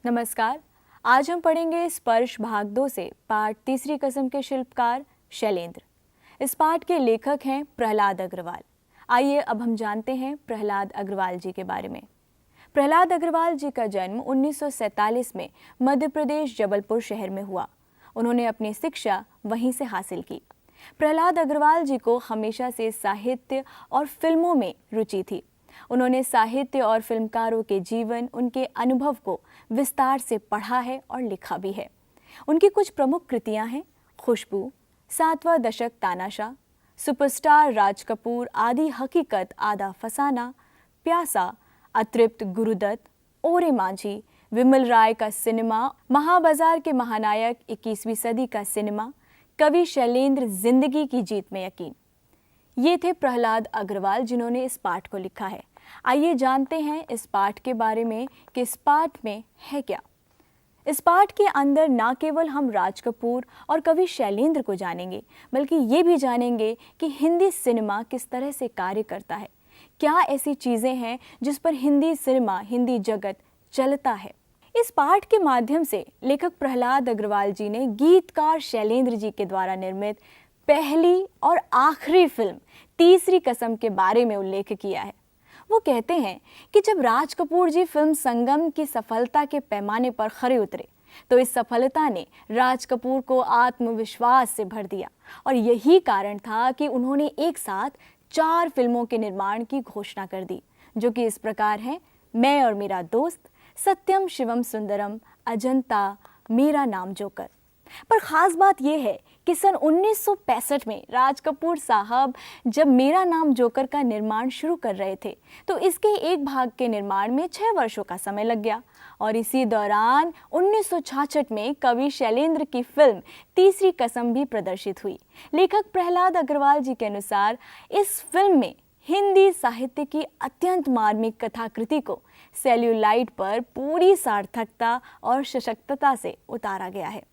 नमस्कार। आज हम पढ़ेंगे स्पर्श भाग 2 से पाठ तीसरी कसम के शिल्पकार शैलेंद्र। इस पाठ के लेखक हैं प्रहलाद अग्रवाल। आइए अब हम जानते हैं प्रहलाद अग्रवाल जी के बारे में। प्रहलाद अग्रवाल जी का जन्म 1947 में मध्य प्रदेश जबलपुर शहर में हुआ। उन्होंने अपनी शिक्षा वहीं से हासिल की। प्रहलाद अग्रवाल जी को हमेशा से साहित्य और फिल्मों में रुचि थी। उन्होंने साहित्य और फिल्मकारों के जीवन, उनके अनुभव को विस्तार से पढ़ा है और लिखा भी है। उनकी कुछ प्रमुख कृतियां हैं खुशबू, सातवां दशक तानाशाह, सुपरस्टार राज कपूर, आधी हकीकत आधा फसाना, प्यासा, अतृप्त गुरुदत्त, ओरे मांझी, विमल राय का सिनेमा, महाबाजार के महानायक, 21वीं सदी का सिनेमा, कवि शैलेंद्र, जिंदगी की जीत में यकीन। ये थे प्रहलाद अग्रवाल जिन्होंने इस पाठ को लिखा है। आइए जानते हैं इस पाठ के बारे में कि इस पाठ में है क्या। इस पाठ के अंदर ना केवल हम राज कपूर और कवि शैलेंद्र को जानेंगे, बल्कि ये भी जानेंगे कि हिंदी सिनेमा किस तरह से कार्य करता है। क्या ऐसी चीज़ें हैं जिस पर हिंदी सिनेमा, हिंदी जगत चलता है। इस पाठ के माध्यम से लेखक प्रहलाद अग्रवाल जी ने गीतकार शैलेंद्र जी के द्वारा निर्मित पहली और आखिरी फिल्म तीसरी कसम के बारे में उल्लेख किया है। वो कहते हैं कि जब राज कपूर जी फिल्म संगम की सफलता के पैमाने पर खरे उतरे तो इस सफलता ने राज कपूर को आत्मविश्वास से भर दिया और यही कारण था कि उन्होंने एक साथ 4 फिल्मों के निर्माण की घोषणा कर दी, जो कि इस प्रकार हैं: मैं और मेरा दोस्त, सत्यम शिवम सुंदरम, अजंता, मेरा नाम जोकर। पर ख़ास बात यह है कि सन 1965 में राज कपूर साहब जब मेरा नाम जोकर का निर्माण शुरू कर रहे थे तो इसके एक भाग के निर्माण में 6 वर्षों का समय लग गया और इसी दौरान 1966 में कवि शैलेंद्र की फिल्म तीसरी कसम भी प्रदर्शित हुई। लेखक प्रहलाद अग्रवाल जी के अनुसार इस फिल्म में हिंदी साहित्य की अत्यंत मार्मिक कथाकृति को सेल्यूलाइट पर पूरी सार्थकता और सशक्तता से उतारा गया है।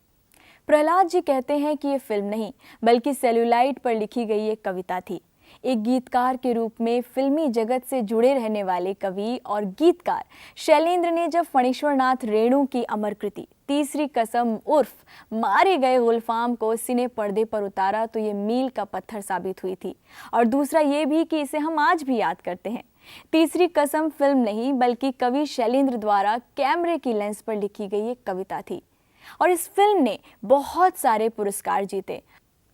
प्रहलाद जी कहते हैं कि ये फिल्म नहीं बल्कि सेल्यूलाइट पर लिखी गई एक कविता थी। एक गीतकार के रूप में फिल्मी जगत से जुड़े रहने वाले कवि और गीतकार शैलेंद्र ने जब फणीश्वरनाथ रेणु की अमर कृति तीसरी कसम उर्फ मारे गए गुलफाम को सिने पर्दे पर उतारा तो ये मील का पत्थर साबित हुई थी। और दूसरा ये भी कि इसे हम आज भी याद करते हैं। तीसरी कसम फिल्म नहीं बल्कि कवि शैलेंद्र द्वारा कैमरे की लेंस पर लिखी गई एक कविता थी और इस फिल्म ने बहुत सारे पुरस्कार जीते।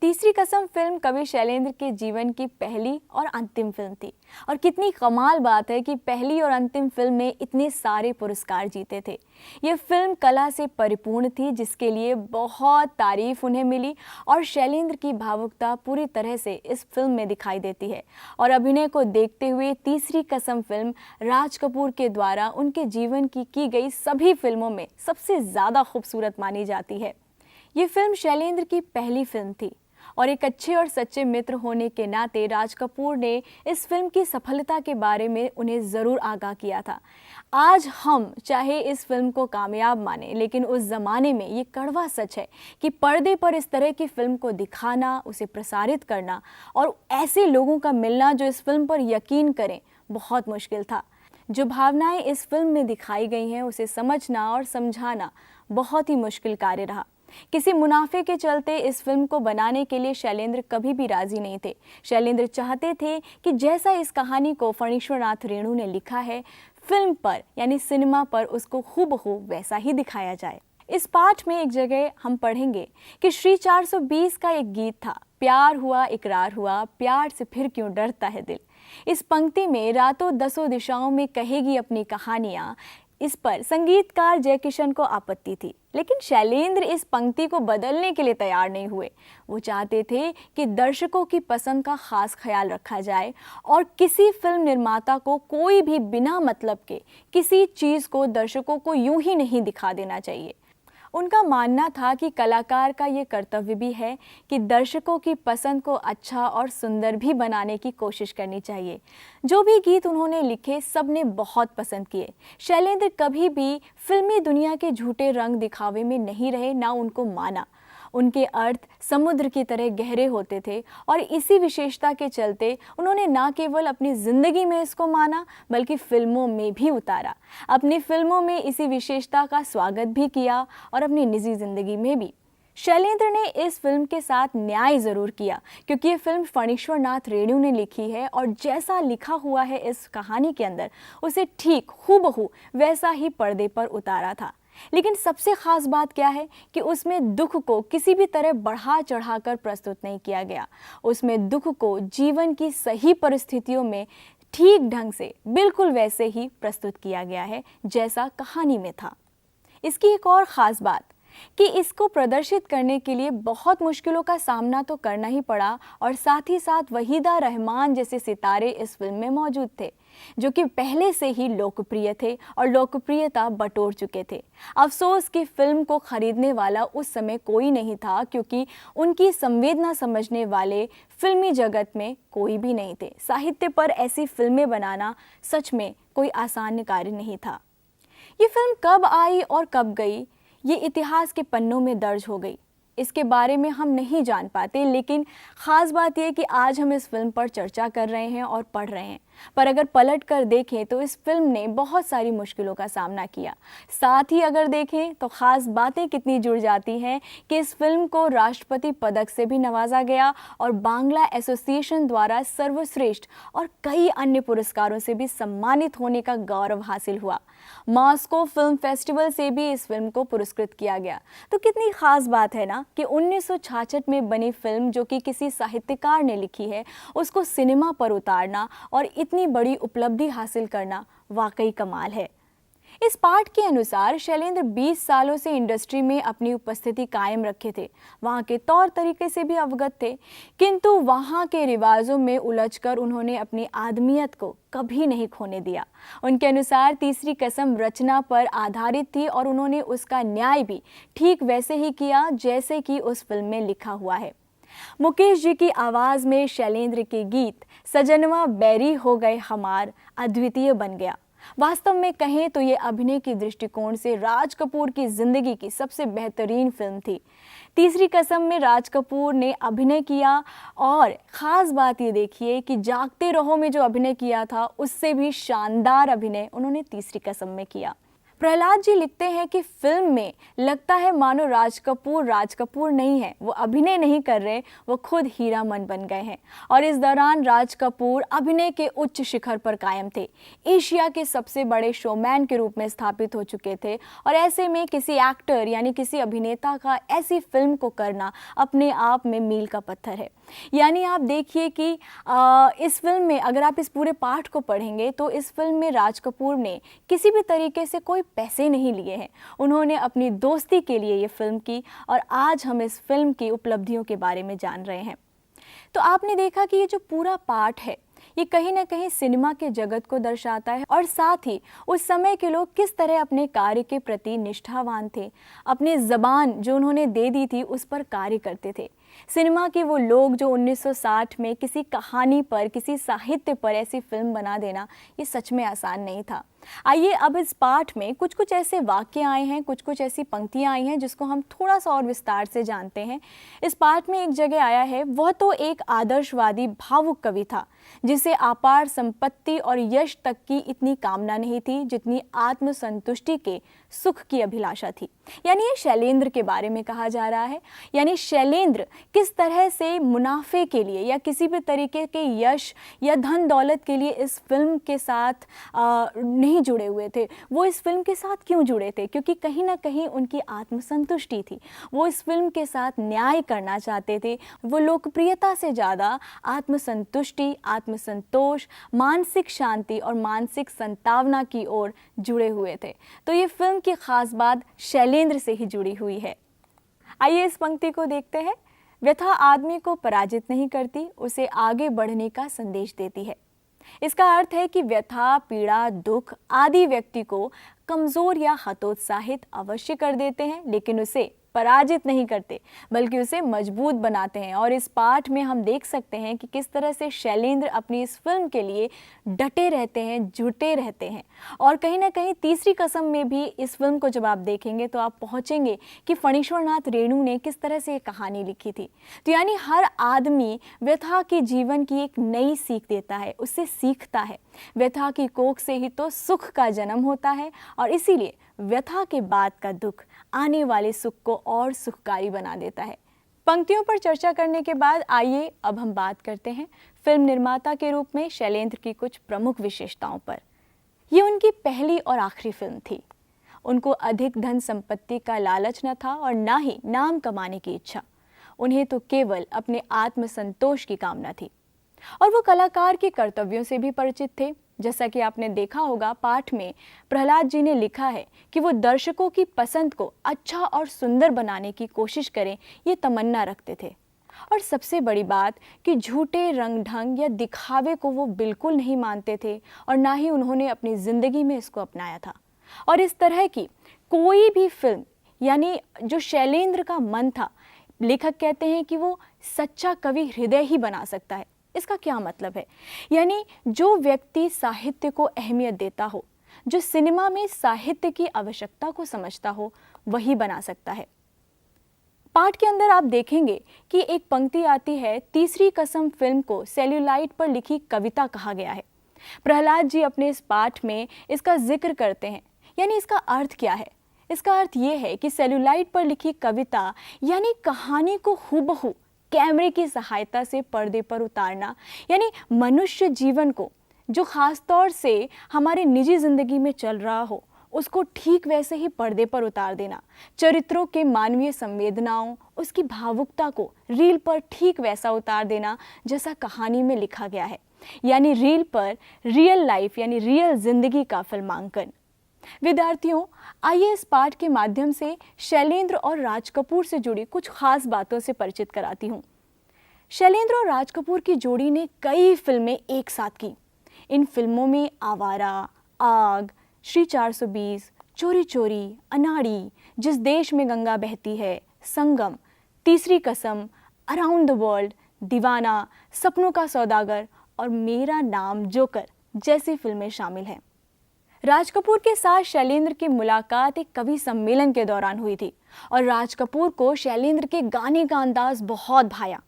तीसरी कसम फिल्म कवि शैलेंद्र के जीवन की पहली और अंतिम फिल्म थी और कितनी कमाल बात है कि पहली और अंतिम फिल्म ने इतने सारे पुरस्कार जीते थे। ये फिल्म कला से परिपूर्ण थी जिसके लिए बहुत तारीफ उन्हें मिली और शैलेंद्र की भावुकता पूरी तरह से इस फिल्म में दिखाई देती है। और अभिनय को देखते हुए तीसरी कसम फिल्म राज कपूर के द्वारा उनके जीवन की गई सभी फिल्मों में सबसे ज़्यादा खूबसूरत मानी जाती है। ये फिल्म शैलेंद्र की पहली फिल्म थी और एक अच्छे और सच्चे मित्र होने के नाते राज कपूर ने इस फिल्म की सफलता के बारे में उन्हें ज़रूर आगाह किया था। आज हम चाहे इस फिल्म को कामयाब माने, लेकिन उस ज़माने में ये कड़वा सच है कि पर्दे पर इस तरह की फिल्म को दिखाना, उसे प्रसारित करना और ऐसे लोगों का मिलना जो इस फिल्म पर यकीन करें, बहुत मुश्किल था। जो भावनाएं इस फिल्म में दिखाई गई हैं उसे समझना और समझाना बहुत ही मुश्किल कार्य रहा। किसी मुनाफे के चलते इस फिल्म को बनाने के लिए शैलेंद्र कभी भी राजी नहीं थे। शैलेंद्र चाहते थे कि जैसा इस कहानी को फणीश्वरनाथ रेणु ने लिखा है, फिल्म पर यानी सिनेमा पर उसको हूबहू वैसा ही दिखाया जाए। इस पाठ में एक जगह हम पढ़ेंगे कि श्री 420 का एक गीत था, प्यार हुआ इकरार हुआ, प्यार से फिर क्यों डरता है दिल। इस पंक्ति में रातों दसों दिशाओं में कहेगी अपनी कहानियाँ, इस पर संगीतकार जयकिशन को आपत्ति थी, लेकिन शैलेंद्र इस पंक्ति को बदलने के लिए तैयार नहीं हुए। वो चाहते थे कि दर्शकों की पसंद का खास ख्याल रखा जाए और किसी फिल्म निर्माता को कोई भी बिना मतलब के किसी चीज़ को दर्शकों को यूं ही नहीं दिखा देना चाहिए। उनका मानना था कि कलाकार का ये कर्तव्य भी है कि दर्शकों की पसंद को अच्छा और सुंदर भी बनाने की कोशिश करनी चाहिए। जो भी गीत उन्होंने लिखे सबने बहुत पसंद किए। शैलेंद्र कभी भी फिल्मी दुनिया के झूठे रंग दिखावे में नहीं रहे, ना उनको माना। उनके अर्थ समुद्र की तरह गहरे होते थे और इसी विशेषता के चलते उन्होंने न केवल अपनी ज़िंदगी में इसको माना बल्कि फिल्मों में भी उतारा। अपनी फिल्मों में इसी विशेषता का स्वागत भी किया और अपनी निजी ज़िंदगी में भी। शैलेंद्र ने इस फिल्म के साथ न्याय ज़रूर किया क्योंकि ये फिल्म फणीश्वर नाथ रेणु ने लिखी है और जैसा लिखा हुआ है इस कहानी के अंदर उसे ठीक हूबहू वैसा ही पर्दे पर उतारा था। लेकिन सबसे ख़ास बात क्या है कि उसमें दुख को किसी भी तरह बढ़ा चढ़ाकर प्रस्तुत नहीं किया गया। उसमें दुख को जीवन की सही परिस्थितियों में ठीक ढंग से बिल्कुल वैसे ही प्रस्तुत किया गया है जैसा कहानी में था। इसकी एक और ख़ास बात कि इसको प्रदर्शित करने के लिए बहुत मुश्किलों का सामना तो करना ही पड़ा और साथ ही साथ वहीदा रहमान जैसे सितारे इस फिल्म में मौजूद थे जो कि पहले से ही लोकप्रिय थे और लोकप्रियता बटोर चुके थे। अफसोस कि फिल्म को खरीदने वाला उस समय कोई नहीं था क्योंकि उनकी संवेदना समझने वाले फिल्मी जगत में कोई भी नहीं थे। साहित्य पर ऐसी फिल्में बनाना सच में कोई आसान कार्य नहीं था। ये फिल्म कब आई और कब गई ये इतिहास के पन्नों में दर्ज हो गई, इसके बारे में हम नहीं जान पाते। लेकिन ख़ास बात यह कि आज हम इस फिल्म पर चर्चा कर रहे हैं और पढ़ रहे हैं। पर अगर पलट कर देखें तो इस फिल्म ने बहुत सारी मुश्किलों का सामना किया। साथ ही अगर देखें तो ख़ास बातें कितनी जुड़ जाती हैं कि इस फिल्म को राष्ट्रपति पदक से भी नवाजा गया और बांग्ला एसोसिएशन द्वारा सर्वश्रेष्ठ और कई अन्य पुरस्कारों से भी सम्मानित होने का गौरव हासिल हुआ। मॉस्को फिल्म फेस्टिवल से भी इस फिल्म को पुरस्कृत किया गया। तो कितनी ख़ास बात है ना कि 1966 में बनी फिल्म जो कि किसी साहित्यकार ने लिखी है उसको सिनेमा पर उतारना और इतनी बड़ी उपलब्धि हासिल करना वाकई कमाल है। इस पाठ के अनुसार शैलेंद्र 20 सालों से इंडस्ट्री में अपनी उपस्थिति कायम रखे थे, वहाँ के तौर तरीके से भी अवगत थे, किंतु वहाँ के रिवाजों में उलझकर उन्होंने अपनी आदमियत को कभी नहीं खोने दिया। उनके अनुसार तीसरी कसम रचना पर आधारित थी और उन्होंने उसका न्याय भी ठीक वैसे ही किया जैसे कि उस फिल्म में लिखा हुआ है। मुकेश जी की आवाज़ में शैलेंद्र के गीत सजनवा बैरी हो गए हमार अद्वितीय बन गया। वास्तव में कहें तो ये अभिनय की दृष्टिकोण से राज कपूर की जिंदगी की सबसे बेहतरीन फिल्म थी। तीसरी कसम में राज कपूर ने अभिनय किया और ख़ास बात ये देखिए कि जागते रहो में जो अभिनय किया था उससे भी शानदार अभिनय उन्होंने तीसरी कसम में किया। प्रहलाद जी लिखते हैं कि फिल्म में लगता है मानो राज कपूर नहीं है, वो अभिनय नहीं कर रहे, वो खुद हीरामन बन गए हैं। और इस दौरान राज कपूर अभिनय के उच्च शिखर पर कायम थे, एशिया के सबसे बड़े शोमैन के रूप में स्थापित हो चुके थे और ऐसे में किसी एक्टर यानी किसी अभिनेता का ऐसी फिल्म को करना अपने आप में मील का पत्थर है। यानी आप देखिए कि इस फिल्म में अगर आप इस पूरे पाठ को पढ़ेंगे तो इस फिल्म में राज कपूर ने किसी भी तरीके से कोई पैसे नहीं लिए हैं, उन्होंने अपनी दोस्ती के लिए ये फिल्म की और आज हम इस फिल्म की उपलब्धियों के बारे में जान रहे हैं। तो आपने देखा कि ये जो पूरा पाठ है ये कहीं ना कहीं सिनेमा के जगत को दर्शाता है और साथ ही उस समय के लोग किस तरह अपने कार्य के प्रति निष्ठावान थे, अपनी ज़बान जो उन्होंने दे दी थी उस पर कार्य करते थे। सिनेमा के वो लोग जो 1960 में किसी कहानी पर किसी साहित्य पर ऐसी फिल्म बना देना ये सच में आसान नहीं था। आइए अब इस पाठ में कुछ कुछ ऐसे वाक्य आए हैं, कुछ कुछ ऐसी पंक्तियां आई हैं जिसको हम थोड़ा सा और विस्तार से जानते हैं। इस पाठ में एक जगह आया है, वह तो एक आदर्शवादी भावुक कवि था जिसे अपार संपत्ति और यश तक की इतनी कामना नहीं थी जितनी आत्मसंतुष्टि के सुख की अभिलाषा थी। यानी ये शैलेंद्र के बारे में कहा जा रहा है। यानी शैलेंद्र किस तरह से मुनाफे के लिए या किसी भी तरीके के यश या धन दौलत के लिए इस फिल्म के साथ नहीं जुड़े हुए थे। वो इस फिल्म के साथ क्यों जुड़े थे? क्योंकि कहीं ना कहीं उनकी आत्मसंतुष्टि थी, वो इस फिल्म के साथ न्याय करना चाहते थे। वो लोकप्रियता से ज़्यादा आत्मसंतुष्टि, आत्मसंतोष, मानसिक शांति और मानसिक संतावना की ओर जुड़े हुए थे। तो ये फिल्म की खास बात शैलेंद्र से ही जुड़ी हुई है। आइए इस पंक्ति को देखते हैं। व्यथा आदमी को पराजित नहीं करती, उसे आगे बढ़ने का संदेश देती है। इसका अर्थ है कि व्यथा, पीड़ा, दुख आदि व्यक्ति को कमज़ोर या हतोत्साहित अवश्य कर देते हैं, लेकिन उसे पराजित नहीं करते बल्कि उसे मजबूत बनाते हैं। और इस पाठ में हम देख सकते हैं कि किस तरह से शैलेंद्र अपनी इस फिल्म के लिए डटे रहते हैं, जुटे रहते हैं। और कहीं ना कहीं तीसरी कसम में भी इस फिल्म को जब आप देखेंगे तो आप पहुंचेंगे कि फणीश्वर नाथ रेणु ने किस तरह से ये कहानी लिखी थी। तो यानी हर आदमी व्यथा के जीवन की एक नई सीख देता है, उससे सीखता है। व्यथा की कोख से ही तो सुख का जन्म होता है और इसीलिए व्यथा के बाद का दुख आने वाले सुख को और सुखकारी बना देता है। पंक्तियों पर चर्चा करने के बाद आइए अब हम बात करते हैं फिल्म निर्माता के रूप में शैलेंद्र की कुछ प्रमुख विशेषताओं पर। ये उनकी पहली और आखिरी फिल्म थी। उनको अधिक धन संपत्ति का लालच न था और ना ही नाम कमाने की इच्छा। उन्हें तो केवल अपने आत्मसंतोष की कामना थी और वो कलाकार के कर्तव्यों से भी परिचित थे। जैसा कि आपने देखा होगा, पाठ में प्रहलाद जी ने लिखा है कि वो दर्शकों की पसंद को अच्छा और सुंदर बनाने की कोशिश करें, ये तमन्ना रखते थे। और सबसे बड़ी बात कि झूठे रंग ढंग या दिखावे को वो बिल्कुल नहीं मानते थे और ना ही उन्होंने अपनी जिंदगी में इसको अपनाया था। और इस तरह की कोई भी फिल्म, यानी जो शैलेंद्र का मन था, लेखक कहते हैं कि वो सच्चा कवि हृदय ही बना सकता है। इसका क्या मतलब है? यानी जो व्यक्ति साहित्य को अहमियत देता हो, जो सिनेमा में साहित्य की आवश्यकता को समझता हो, वही बना सकता है। पाठ के अंदर आप देखेंगे कि एक पंक्ति आती है, तीसरी कसम फिल्म को सेल्यूलाइट पर लिखी कविता कहा गया है। प्रहलाद जी अपने इस पाठ में इसका जिक्र करते हैं। यानी इसका अर्थ क्या है? इसका अर्थ ये है कि सेल्यूलाइट पर लिखी कविता यानी कहानी को हूबहू कैमरे की सहायता से पर्दे पर उतारना, यानी मनुष्य जीवन को जो खास तौर से हमारे निजी जिंदगी में चल रहा हो, उसको ठीक वैसे ही पर्दे पर उतार देना। चरित्रों के मानवीय संवेदनाओं, उसकी भावुकता को रील पर ठीक वैसा उतार देना जैसा कहानी में लिखा गया है। यानी रील पर रियल लाइफ यानी रियल जिंदगी का फिल्मांकन। विद्यार्थियों, आइए इस पाठ के माध्यम से शैलेंद्र और राज कपूर से जुड़ी कुछ खास बातों से परिचित कराती हूँ। शैलेंद्र और राज कपूर की जोड़ी ने कई फिल्में एक साथ की। इन फिल्मों में आवारा, आग, श्री 420, चोरी चोरी, अनाड़ी, जिस देश में गंगा बहती है, संगम, तीसरी कसम, अराउंड द वर्ल्ड, दीवाना, सपनों का सौदागर और मेरा नाम जोकर जैसी फिल्में शामिल हैं। राज कपूर के साथ शैलेंद्र की मुलाकात एक कवि सम्मेलन के दौरान हुई थी और राज कपूर को शैलेंद्र के गाने का अंदाज बहुत भाया।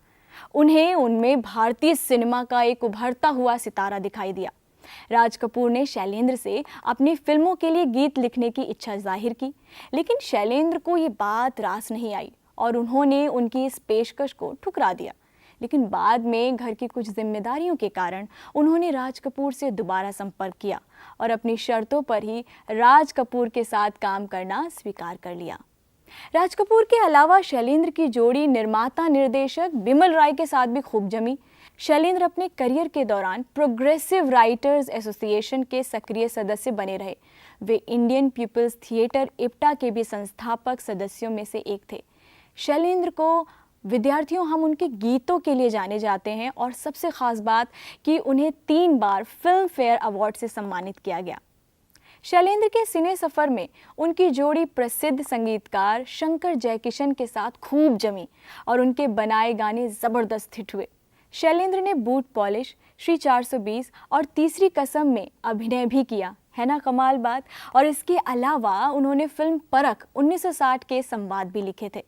उन्हें उनमें भारतीय सिनेमा का एक उभरता हुआ सितारा दिखाई दिया। राज कपूर ने शैलेंद्र से अपनी फिल्मों के लिए गीत लिखने की इच्छा जाहिर की, लेकिन शैलेंद्र को ये बात रास नहीं आई और उन्होंने उनकी इस पेशकश को ठुकरा दिया। लेकिन बाद में घर की कुछ जिम्मेदारियों के कारण उन्होंने राज कपूर से दोबारा संपर्क किया और अपनी शर्तों पर ही राज कपूर के साथ काम करना स्वीकार कर लिया। राज कपूर के अलावा शैलेंद्र की जोड़ी निर्माता निर्देशक बिमल राय के साथ भी खूब जमी। शैलेंद्र अपने करियर के दौरान प्रोग्रेसिव राइटर्स एसोसिएशन के सक्रिय सदस्य बने रहे। वे इंडियन पीपल्स थिएटर इप्टा के भी संस्थापक सदस्यों में से एक थे। शैलेंद्र को विद्यार्थियों हम उनके गीतों के लिए जाने जाते हैं और सबसे खास बात कि उन्हें 3 बार फिल्म फेयर अवार्ड से सम्मानित किया गया। शैलेंद्र के सिने सफर में उनकी जोड़ी प्रसिद्ध संगीतकार शंकर जयकिशन के साथ खूब जमी और उनके बनाए गाने जबरदस्त हिट हुए। शैलेंद्र ने बूट पॉलिश, श्री 420 और तीसरी कसम में अभिनय भी किया, है ना कमाल बात। और इसके अलावा उन्होंने फिल्म परख 1960 के संवाद भी लिखे थे।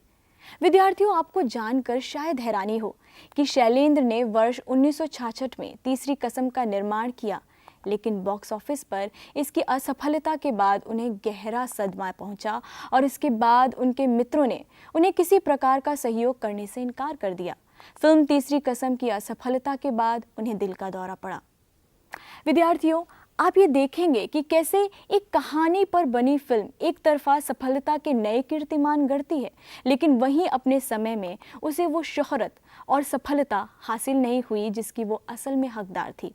विद्यार्थियों, आपको जानकर शायद हैरानी हो कि शैलेंद्र ने वर्ष 1966 में तीसरी कसम का निर्माण किया, लेकिन बॉक्स ऑफिस पर इसकी असफलता के बाद उन्हें गहरा सदमा पहुंचा और इसके बाद उनके मित्रों ने उन्हें किसी प्रकार का सहयोग करने से इनकार कर दिया। फिल्म तीसरी कसम की असफलता के बाद उन्हें दिल का दौरा पड़ा। विद्यार्थियों, आप ये देखेंगे कि कैसे एक कहानी पर बनी फिल्म एक तरफा सफलता के नए कीर्तिमान गढ़ती है, लेकिन वहीं अपने समय में उसे वो शोहरत और सफलता हासिल नहीं हुई जिसकी वो असल में हकदार थी।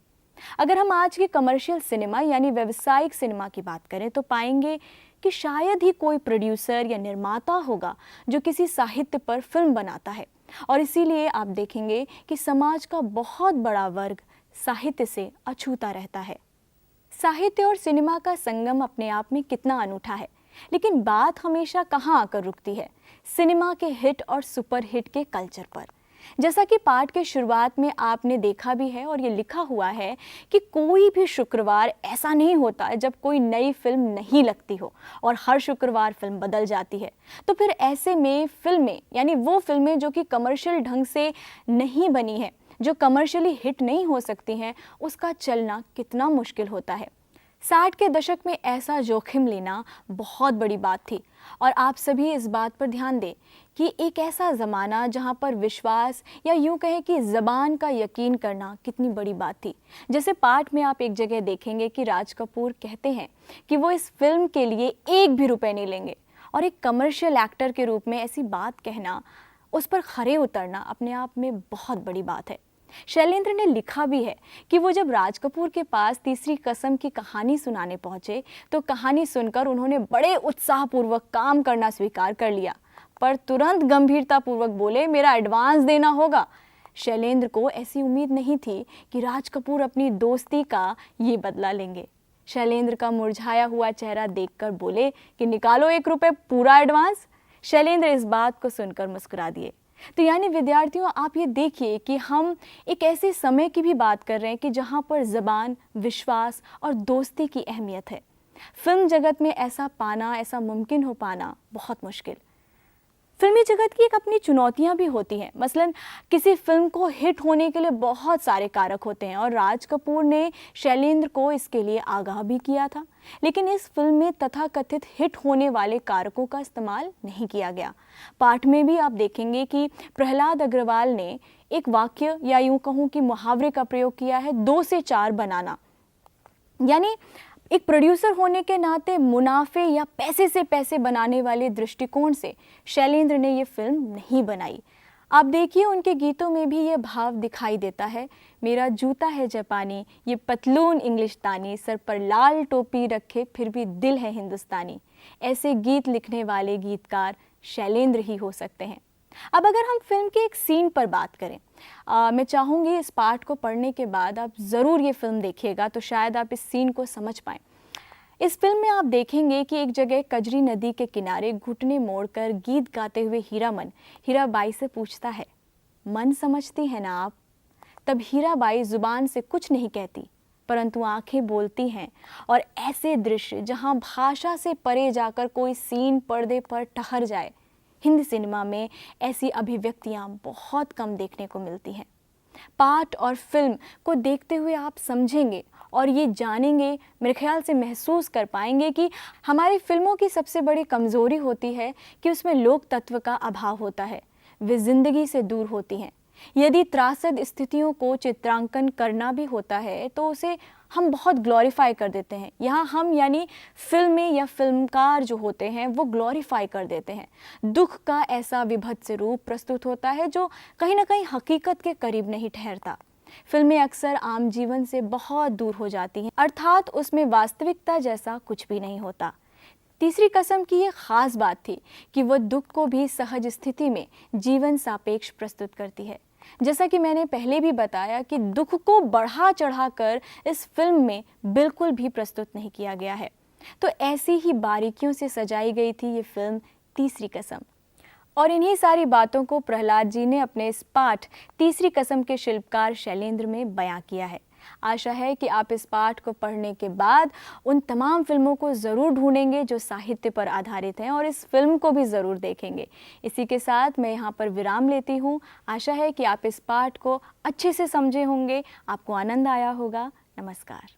अगर हम आज के कमर्शियल सिनेमा यानी व्यावसायिक सिनेमा की बात करें तो पाएंगे कि शायद ही कोई प्रोड्यूसर या निर्माता होगा जो किसी साहित्य पर फिल्म बनाता है, और इसीलिए आप देखेंगे कि समाज का बहुत बड़ा वर्ग साहित्य से अछूता रहता है। साहित्य और सिनेमा का संगम अपने आप में कितना अनूठा है। लेकिन बात हमेशा कहाँ आकर रुकती है? सिनेमा के हिट और सुपर हिट के कल्चर पर। जैसा कि पाठ के शुरुआत में आपने देखा भी है और ये लिखा हुआ है कि कोई भी शुक्रवार ऐसा नहीं होता जब कोई नई फिल्म नहीं लगती हो, और हर शुक्रवार फिल्म बदल जाती है। तो फिर ऐसे में फिल्में, यानी वो फिल्में जो कि कमर्शियल ढंग से नहीं बनी हैं, जो कमर्शियली हिट नहीं हो सकती हैं, उसका चलना कितना मुश्किल होता है। 60 के दशक में ऐसा जोखिम लेना बहुत बड़ी बात थी, और आप सभी इस बात पर ध्यान दें कि एक ऐसा ज़माना जहां पर विश्वास, या यूं कहें कि ज़बान का यकीन करना कितनी बड़ी बात थी। जैसे पाठ में आप एक जगह देखेंगे कि राज कपूर कहते हैं कि वो इस फिल्म के लिए एक भी रुपए नहीं लेंगे, और एक कमर्शियल एक्टर के रूप में ऐसी बात कहना, उस पर खरे उतरना अपने आप में बहुत बड़ी बात है। शैलेंद्र ने लिखा भी है कि वो जब राज कपूर के पास तीसरी कसम की कहानी सुनाने पहुंचे तो कहानी सुनकर उन्होंने बड़े उत्साहपूर्वक काम करना स्वीकार कर लिया, पर तुरंत गंभीरतापूर्वक बोले, मेरा एडवांस देना होगा। शैलेंद्र को ऐसी उम्मीद नहीं थी कि राज कपूर अपनी दोस्ती का ये बदला लेंगे। शैलेंद्र का मुरझाया हुआ चेहरा देखकर बोले कि निकालो 1 रुपये पूरा एडवांस। शैलेंद्र इस बात को सुनकर मुस्कुरा दिए। तो यानी विद्यार्थियों, आप ये देखिए कि हम एक ऐसे समय की भी बात कर रहे हैं कि जहाँ पर ज़बान, विश्वास और दोस्ती की अहमियत है। फिल्म जगत में ऐसा पाना, ऐसा मुमकिन हो पाना बहुत मुश्किल। फिल्मी जगत की एक अपनी चुनौतियां भी होती हैं। मसलन किसी फिल्म को हिट होने के लिए बहुत सारे कारक होते हैं, और राज कपूर ने शैलेंद्र को इसके लिए आगाह भी किया था। लेकिन इस फिल्म में तथाकथित हिट होने वाले कारकों का इस्तेमाल नहीं किया गया। पाठ में भी आप देखेंगे कि प्रहलाद अग्रवाल ने एक वाक्य, या यूं कहूँ कि मुहावरे का प्रयोग किया है, 2 से 4 बनाना। यानी एक प्रोड्यूसर होने के नाते मुनाफे या पैसे से पैसे बनाने वाले दृष्टिकोण से शैलेंद्र ने ये फिल्म नहीं बनाई। आप देखिए उनके गीतों में भी ये भाव दिखाई देता है, मेरा जूता है जापानी, ये पतलून इंग्लिशतानी, सर पर लाल टोपी रखे फिर भी दिल है हिंदुस्तानी। ऐसे गीत लिखने वाले गीतकार शैलेंद्र ही हो सकते हैं। अब अगर हम फिल्म के एक सीन पर बात करें, मैं चाहूँगी इस पाठ को पढ़ने के बाद आप ज़रूर ये फिल्म देखिएगा, तो शायद आप इस सीन को समझ पाएँ। इस फिल्म में आप देखेंगे कि एक जगह कजरी नदी के किनारे घुटने मोड़कर गीत गाते हुए हीरामन हीराबाई से पूछता है, मन समझती है ना आप? तब हीराबाई जुबान से कुछ नहीं कहती, परंतु आंखें बोलती हैं, और ऐसे दृश्य जहां भाषा से परे जाकर कोई सीन पर्दे पर ठहर जाए, हिंदी सिनेमा में ऐसी अभिव्यक्तियां बहुत कम देखने को मिलती हैं। पाठ और फिल्म को देखते हुए आप समझेंगे और ये जानेंगे, मेरे ख्याल से महसूस कर पाएंगे कि हमारी फिल्मों की सबसे बड़ी कमज़ोरी होती है कि उसमें लोक तत्व का अभाव होता है, वे ज़िंदगी से दूर होती हैं। यदि त्रासद स्थितियों को चित्रांकन करना भी होता है तो उसे हम बहुत ग्लोरीफाई कर देते हैं। यहाँ हम यानी फिल्में या फिल्मकार जो होते हैं वो ग्लोरीफाई कर देते हैं। दुख का ऐसा विभत्स रूप प्रस्तुत होता है जो कहीं ना कहीं हकीकत के करीब नहीं ठहरता। फिल्में अक्सर आम जीवन से बहुत दूर हो जाती हैं, अर्थात उसमें वास्तविकता जैसा कुछ भी नहीं होता। तीसरी कसम की ये खास बात थी कि वह दुख को भी सहज स्थिति में जीवन सापेक्ष प्रस्तुत करती है। जैसा कि मैंने पहले भी बताया कि दुख को बढ़ा चढ़ाकर इस फिल्म में बिल्कुल भी प्रस्तुत नहीं किया गया है। तो ऐसी ही बारीकियों से सजाई गई थी ये फिल्म तीसरी कसम, और इन्हीं सारी बातों को प्रहलाद जी ने अपने इस पाठ तीसरी कसम के शिल्पकार शैलेंद्र में बयां किया है। आशा है कि आप इस पाठ को पढ़ने के बाद उन तमाम फिल्मों को ज़रूर ढूंढेंगे जो साहित्य पर आधारित हैं, और इस फिल्म को भी ज़रूर देखेंगे। इसी के साथ मैं यहाँ पर विराम लेती हूँ। आशा है कि आप इस पाठ को अच्छे से समझे होंगे, आपको आनंद आया होगा। नमस्कार।